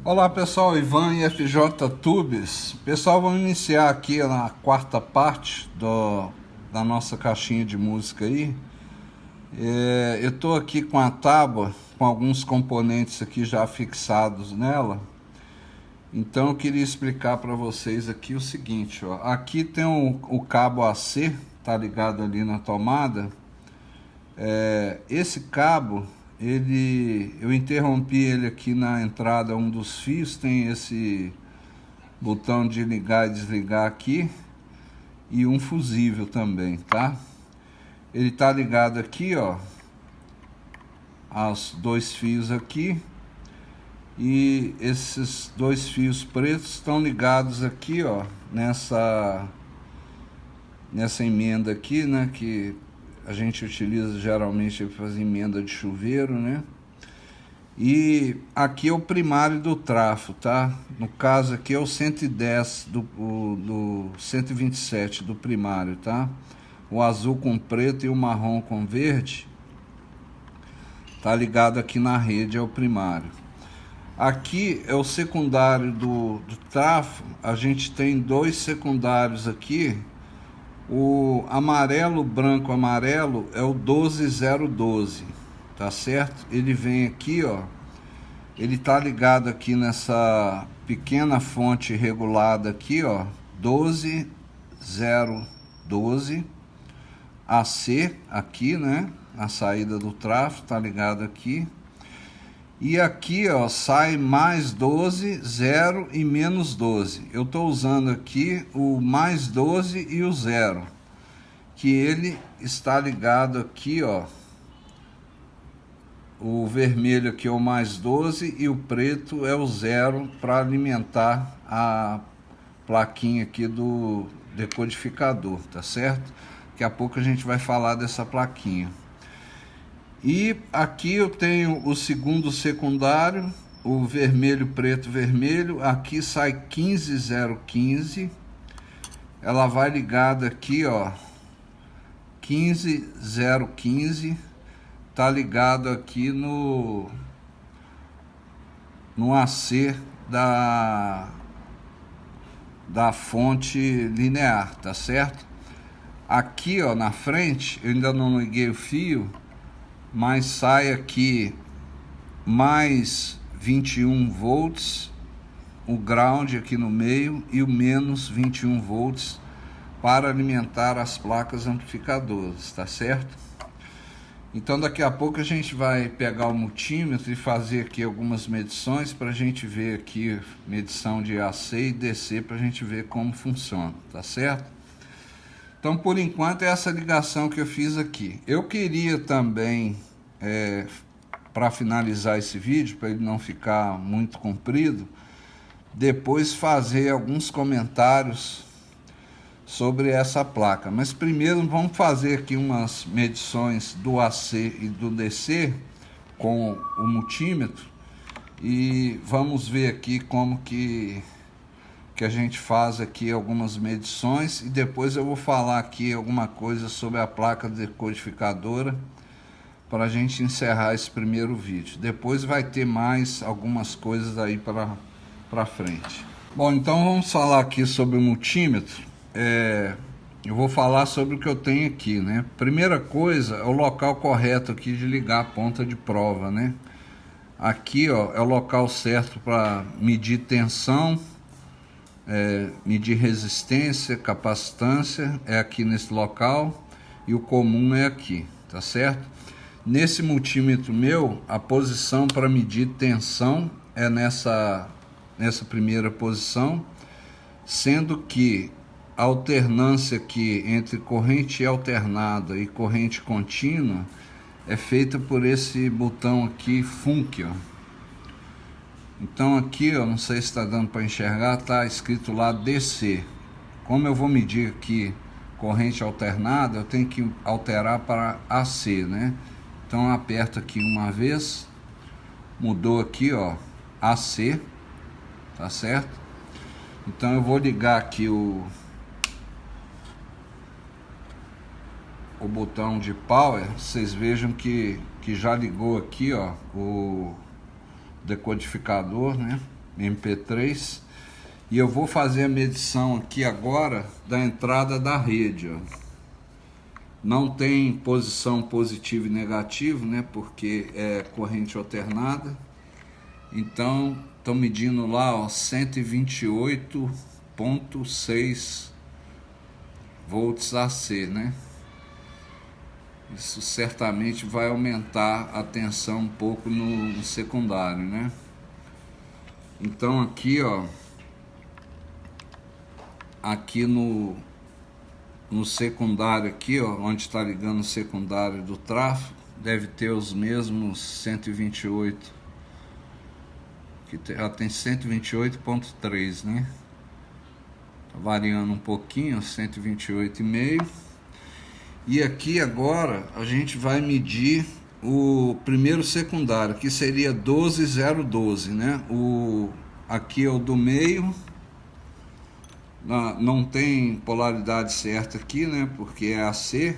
Olá pessoal, Ivan e FJ Tubes. Pessoal, vamos iniciar aqui na quarta parte da nossa caixinha de música aí. Eu estou aqui com a tábua, com alguns componentes aqui já fixados nela. Então eu queria explicar para vocês aqui o seguinte, ó. Aqui tem o cabo AC, tá ligado ali na tomada. Esse cabo, eu interrompi ele aqui na entrada, um dos fios, tem esse botão de ligar e desligar aqui, e um fusível também, tá? Ele tá ligado aqui, ó, aos dois fios aqui, e esses dois fios pretos estão ligados aqui, ó, nessa emenda aqui, né, que a gente utiliza geralmente para fazer emenda de chuveiro, né? E aqui é o primário do trafo, tá? No caso aqui é o 110 do 127 do primário, tá? O azul com preto e o marrom com verde tá ligado aqui na rede, é o primário. Aqui é o secundário do trafo. A gente tem dois secundários aqui. O amarelo, branco, amarelo é o 12012, tá certo? Ele vem aqui, ó, ele tá ligado aqui nessa pequena fonte regulada aqui, ó, 12012 AC aqui, né? A saída do tráfego tá ligado aqui. E aqui, ó, sai mais 12, 0 e menos 12. Eu estou usando aqui o mais 12 e o 0, que ele está ligado aqui, ó. O vermelho aqui é o mais 12 e o preto é o 0 para alimentar a plaquinha aqui do decodificador, tá certo? Daqui a pouco a gente vai falar dessa plaquinha. E aqui eu tenho o segundo secundário, o vermelho, preto, vermelho. Aqui sai 15015. Ela vai ligada aqui, ó, 15015. Tá ligado aqui no AC da fonte linear, tá certo? Aqui, ó, na frente, eu ainda não liguei o fio, mas sai aqui mais 21 volts, o ground aqui no meio e o menos 21 volts para alimentar as placas amplificadoras, tá certo? Então daqui a pouco a gente vai pegar o multímetro e fazer aqui algumas medições para a gente ver aqui, medição de AC e DC, para a gente ver como funciona, tá certo? Então, por enquanto, é essa ligação que eu fiz aqui. Eu queria também, para finalizar esse vídeo, para ele não ficar muito comprido, depois fazer alguns comentários sobre essa placa. Mas primeiro vamos fazer aqui umas medições do AC e do DC com o multímetro e vamos ver aqui como que a gente faz aqui algumas medições, e depois eu vou falar aqui alguma coisa sobre a placa decodificadora para a gente encerrar esse primeiro vídeo. Depois vai ter mais algumas coisas aí para frente. Bom, então vamos falar aqui sobre o multímetro. Eu vou falar sobre o que eu tenho aqui, né? Primeira coisa é o local correto aqui de ligar a ponta de prova, né? Aqui, ó, é o local certo para medir tensão, medir resistência, capacitância, é aqui nesse local, e o comum é aqui, tá certo? Nesse multímetro meu, a posição para medir tensão é nessa primeira posição, sendo que a alternância aqui entre corrente alternada e corrente contínua é feita por esse botão aqui, Func, ó. Então aqui, ó, não sei se está dando para enxergar, tá escrito lá DC. Como eu vou medir aqui corrente alternada, eu tenho que alterar para AC, né? Então eu aperto aqui uma vez, mudou aqui, ó, AC, tá certo? Então eu vou ligar aqui o botão de power. Vocês vejam que já ligou aqui, ó, o decodificador, né? MP3. E eu vou fazer a medição aqui agora da entrada da rede, ó. Não tem posição positivo e negativo, né? Porque é corrente alternada. Então, estou medindo lá, ó, 128,6 volts AC, né? Isso certamente vai aumentar a tensão um pouco no secundário, né? Então aqui, ó, aqui no secundário aqui, ó, onde está ligando o secundário do tráfego, deve ter os mesmos 128, que tem 128,3, né? Tá variando um pouquinho, 128,5. E aqui agora a gente vai medir o primeiro secundário, que seria 12,012, né? Aqui é o do meio. Não tem polaridade certa aqui, né? Porque é AC.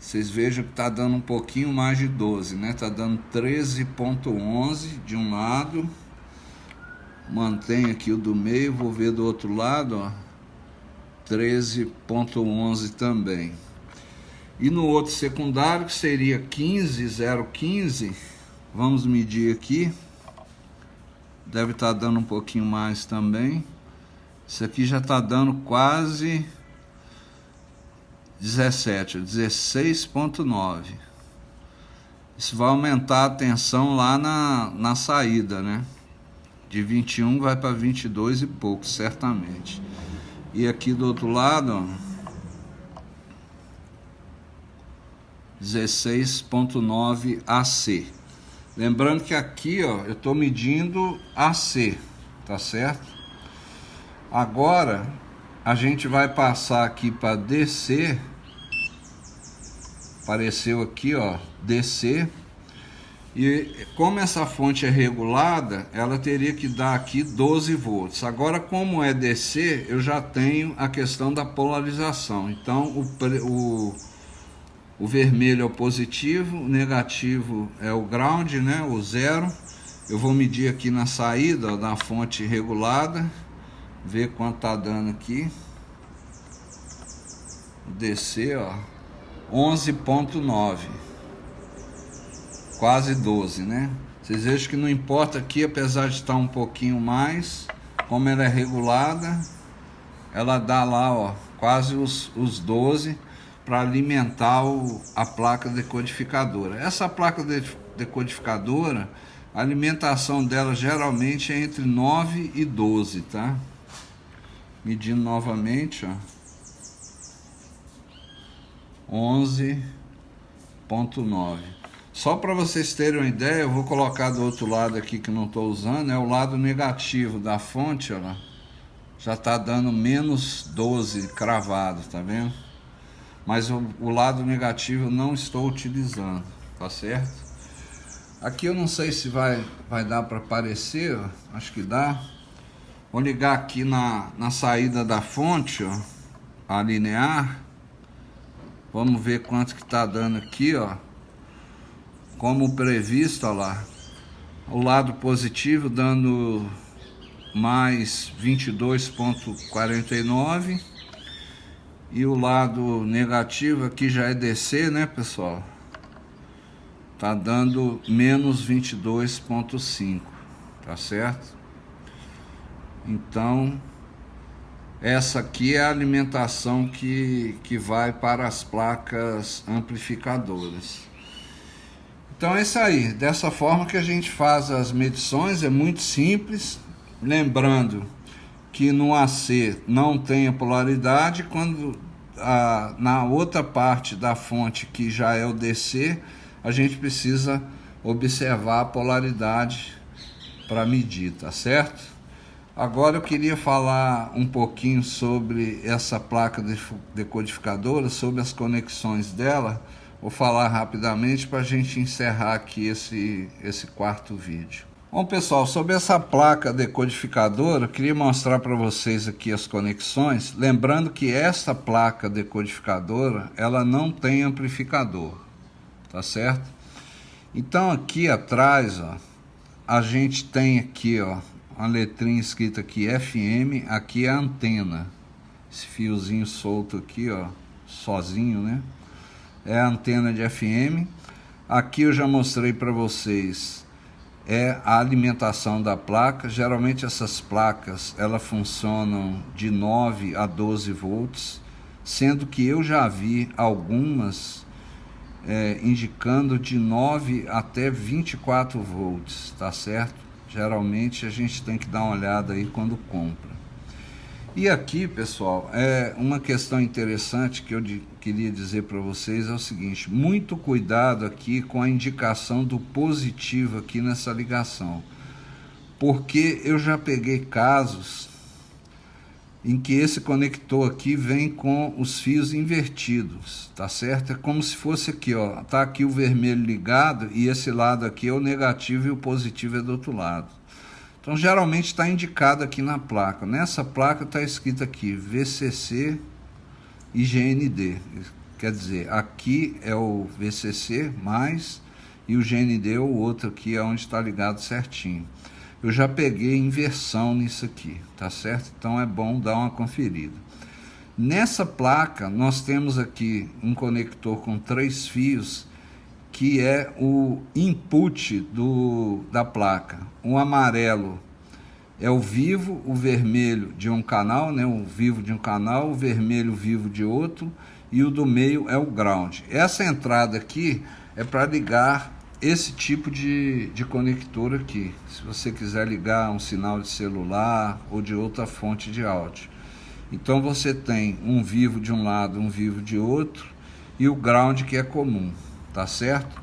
Vocês vejam que tá dando um pouquinho mais de 12, né? Tá dando 13,11 de um lado. Mantém aqui o do meio, vou ver do outro lado, ó. 13,11 também. E no outro secundário, que seria 15,015, vamos medir aqui. Deve estar dando um pouquinho mais também. Isso aqui já está dando quase 17, 16,9. Isso vai aumentar a tensão lá na saída, né? De 21 vai para 22 e pouco, certamente. E aqui do outro lado, ó, 16,9 AC. Lembrando que aqui, ó, eu estou medindo AC, tá certo? Agora a gente vai passar aqui para DC. Apareceu aqui, ó, DC. E como essa fonte é regulada, ela teria que dar aqui 12 volts. Agora, como é DC, eu já tenho a questão da polarização. Então, o vermelho é o positivo, o negativo é o ground, né, o zero. Eu vou medir aqui na saída, ó, da fonte regulada, ver quanto tá dando aqui. O DC, ó, 11,9. Quase 12, né? Vocês vejam que não importa aqui, apesar de estar um pouquinho mais, como ela é regulada, ela dá lá, ó, quase os 12 para alimentar a placa decodificadora. Essa placa decodificadora, a alimentação dela geralmente é entre 9 e 12, tá? Medindo novamente, ó, 11,9. Só para vocês terem uma ideia, eu vou colocar do outro lado aqui que não estou usando, é o lado negativo da fonte, ó, já está dando menos 12 cravado, tá vendo? Mas o lado negativo eu não estou utilizando, tá certo? Aqui eu não sei se vai dar para aparecer, ó, acho que dá. Vou ligar aqui na saída da fonte, ó, a linear. Vamos ver quanto que está dando aqui, ó. Como previsto, ó lá, o lado positivo dando mais 22,49 e o lado negativo aqui já é DC, né, pessoal? Tá dando menos 22,5, tá certo? Então, essa aqui é a alimentação que vai para as placas amplificadoras. Então é isso aí, dessa forma que a gente faz as medições, é muito simples. Lembrando que no AC não tem a polaridade, quando na outra parte da fonte, que já é o DC, a gente precisa observar a polaridade para medir, tá certo? Agora eu queria falar um pouquinho sobre essa placa decodificadora, sobre as conexões dela. Vou falar rapidamente para a gente encerrar aqui esse quarto vídeo. Bom, pessoal, sobre essa placa decodificadora, eu queria mostrar para vocês aqui as conexões. Lembrando que essa placa decodificadora, ela não tem amplificador, tá certo? Então aqui atrás, ó, a gente tem aqui, ó, uma letrinha escrita aqui FM, aqui é a antena. Esse fiozinho solto aqui, ó, sozinho, né? É a antena de FM. Aqui eu já mostrei para vocês, é a alimentação da placa. Geralmente essas placas, elas funcionam de 9 a 12 volts, sendo que eu já vi algumas indicando de 9 até 24 volts, tá certo? Geralmente a gente tem que dar uma olhada aí quando compra. E aqui, pessoal, uma questão interessante que eu queria dizer para vocês é o seguinte: muito cuidado aqui com a indicação do positivo aqui nessa ligação, porque eu já peguei casos em que esse conector aqui vem com os fios invertidos, tá certo? É como se fosse aqui, ó, tá aqui o vermelho ligado e esse lado aqui é o negativo e o positivo é do outro lado. Então, geralmente está indicado aqui na placa. Nessa placa está escrito aqui VCC e GND. Quer dizer, aqui é o VCC mais e o GND é o outro aqui, é onde está ligado certinho. Eu já peguei inversão nisso aqui, tá certo? Então é bom dar uma conferida. Nessa placa, nós temos aqui um conector com 3 fios, que é o input da placa. O amarelo é o vivo, o vermelho de um canal, né? O vivo de um canal, o vermelho vivo de outro, e o do meio é o ground. Essa entrada aqui é para ligar esse tipo de conector aqui, se você quiser ligar um sinal de celular ou de outra fonte de áudio. Então você tem um vivo de um lado, um vivo de outro, e o ground que é comum, tá certo?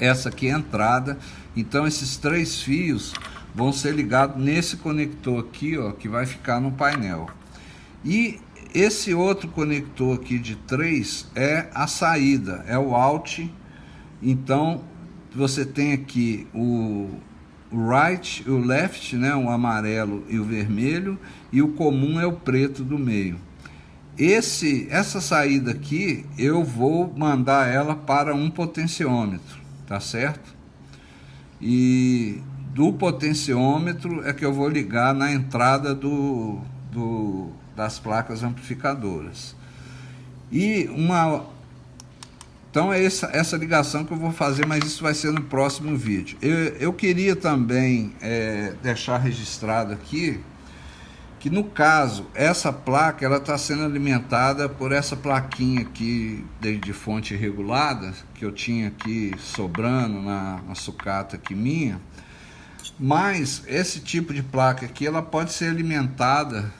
Essa aqui é a entrada. Então esses 3 fios vão ser ligados nesse conector aqui, ó, que vai ficar no painel. E esse outro conector aqui de 3 é a saída, é o out. Então você tem aqui o right e o left, né, o amarelo e o vermelho, e o comum é o preto do meio. Essa saída aqui eu vou mandar ela para um potenciômetro, tá certo? E do potenciômetro é que eu vou ligar na entrada das placas amplificadoras. Então é essa ligação que eu vou fazer, mas isso vai ser no próximo vídeo. Eu queria também deixar registrado aqui que, no caso, essa placa ela está sendo alimentada por essa plaquinha aqui de fonte regulada, que eu tinha aqui sobrando na sucata aqui minha. Mas esse tipo de placa aqui, ela pode ser alimentada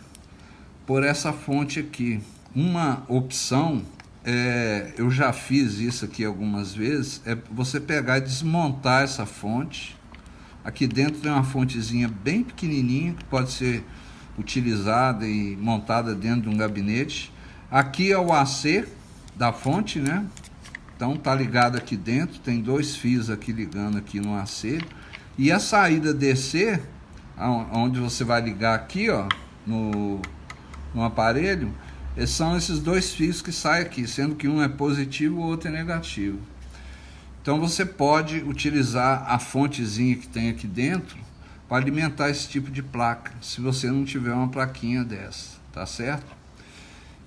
por essa fonte aqui. Uma opção, eu já fiz isso aqui algumas vezes, é você pegar e desmontar essa fonte. Aqui dentro tem uma fontezinha bem pequenininha que pode ser utilizada e montada dentro de um gabinete. Aqui é o AC da fonte, né? Então tá ligado aqui dentro, tem 2 fios aqui ligando aqui no AC. E a saída DC, onde você vai ligar aqui, ó, no aparelho, são esses 2 fios que saem aqui, sendo que um é positivo e o outro é negativo. Então você pode utilizar a fontezinha que tem aqui dentro para alimentar esse tipo de placa, se você não tiver uma plaquinha dessa, tá certo?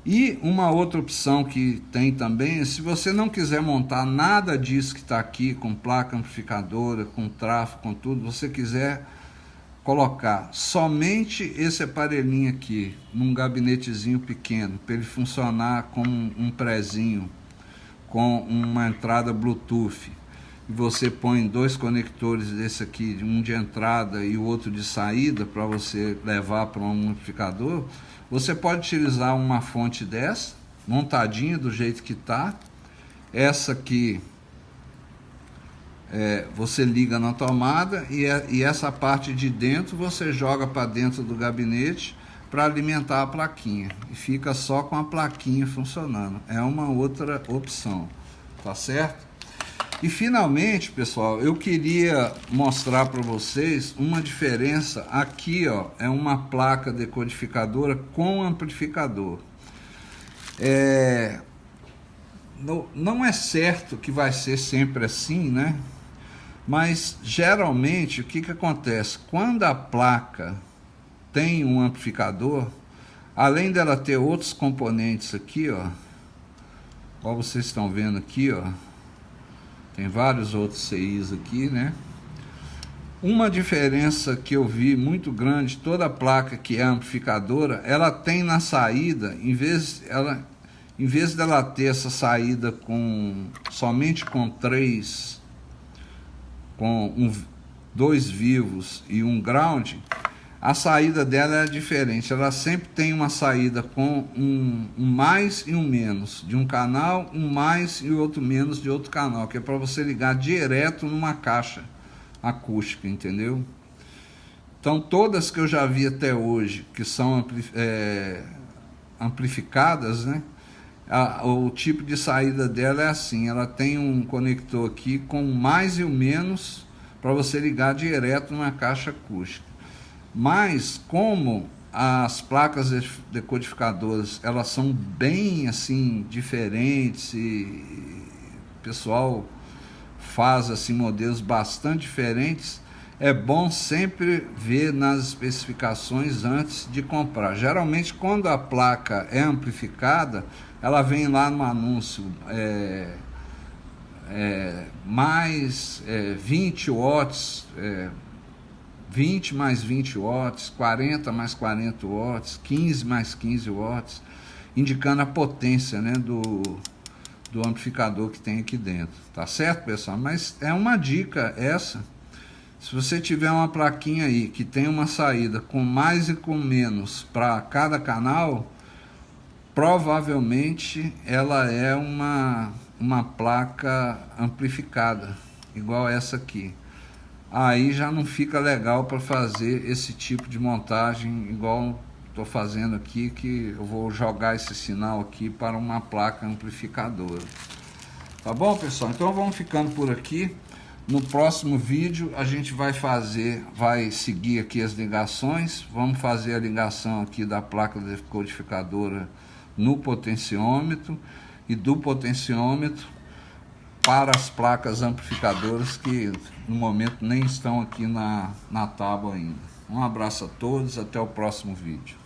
E uma outra opção que tem também é, se você não quiser montar nada disso que está aqui, com placa amplificadora, com tráfego, com tudo, você quiser colocar somente esse aparelhinho aqui num gabinetezinho pequeno, para ele funcionar como um prezinho, com uma entrada Bluetooth, e você põe 2 conectores desse aqui, um de entrada e o outro de saída, para você levar para um amplificador, você pode utilizar uma fonte dessa, montadinha do jeito que está. Essa aqui você liga na tomada, e essa parte de dentro você joga para dentro do gabinete para alimentar a plaquinha, e fica só com a plaquinha funcionando. É uma outra opção, tá certo? E finalmente, pessoal, eu queria mostrar para vocês uma diferença. Aqui, ó, é uma placa decodificadora com amplificador. Não é certo que vai ser sempre assim, né? Mas geralmente o que acontece? Quando a placa tem um amplificador, além dela ter outros componentes aqui, ó, igual vocês estão vendo aqui, ó, tem vários outros CIs aqui, né? Uma diferença que eu vi muito grande, toda placa que é amplificadora, ela tem na saída, em vez dela ter essa saída somente com dois vivos e um ground, a saída dela é diferente. Ela sempre tem uma saída com um mais e um menos de um canal, um mais e outro menos de outro canal, que é para você ligar direto numa caixa acústica, entendeu? Então todas que eu já vi até hoje que são amplificadas, né? O tipo de saída dela é assim, ela tem um conector aqui com o mais e o menos para você ligar direto numa caixa acústica. Mas como as placas decodificadoras elas são bem assim diferentes e o pessoal faz assim modelos bastante diferentes, é bom sempre ver nas especificações antes de comprar. Geralmente quando a placa é amplificada, ela vem lá no anúncio mais 20 watts, 20 mais 20 watts, 40 mais 40 watts, 15 mais 15 watts, indicando a potência, né, do amplificador que tem aqui dentro. Tá certo, pessoal? Mas é uma dica essa. Se você tiver uma plaquinha aí que tem uma saída com mais e com menos para cada canal, provavelmente ela é uma placa amplificada, igual essa aqui. Aí já não fica legal para fazer esse tipo de montagem igual estou fazendo aqui, que eu vou jogar esse sinal aqui para uma placa amplificadora. Tá bom, pessoal? Então vamos ficando por aqui. No próximo vídeo a gente vai seguir aqui as ligações. Vamos fazer a ligação aqui da placa decodificadora no potenciômetro e do potenciômetro para as placas amplificadoras que no momento nem estão aqui na tábua ainda. Um abraço a todos, até o próximo vídeo.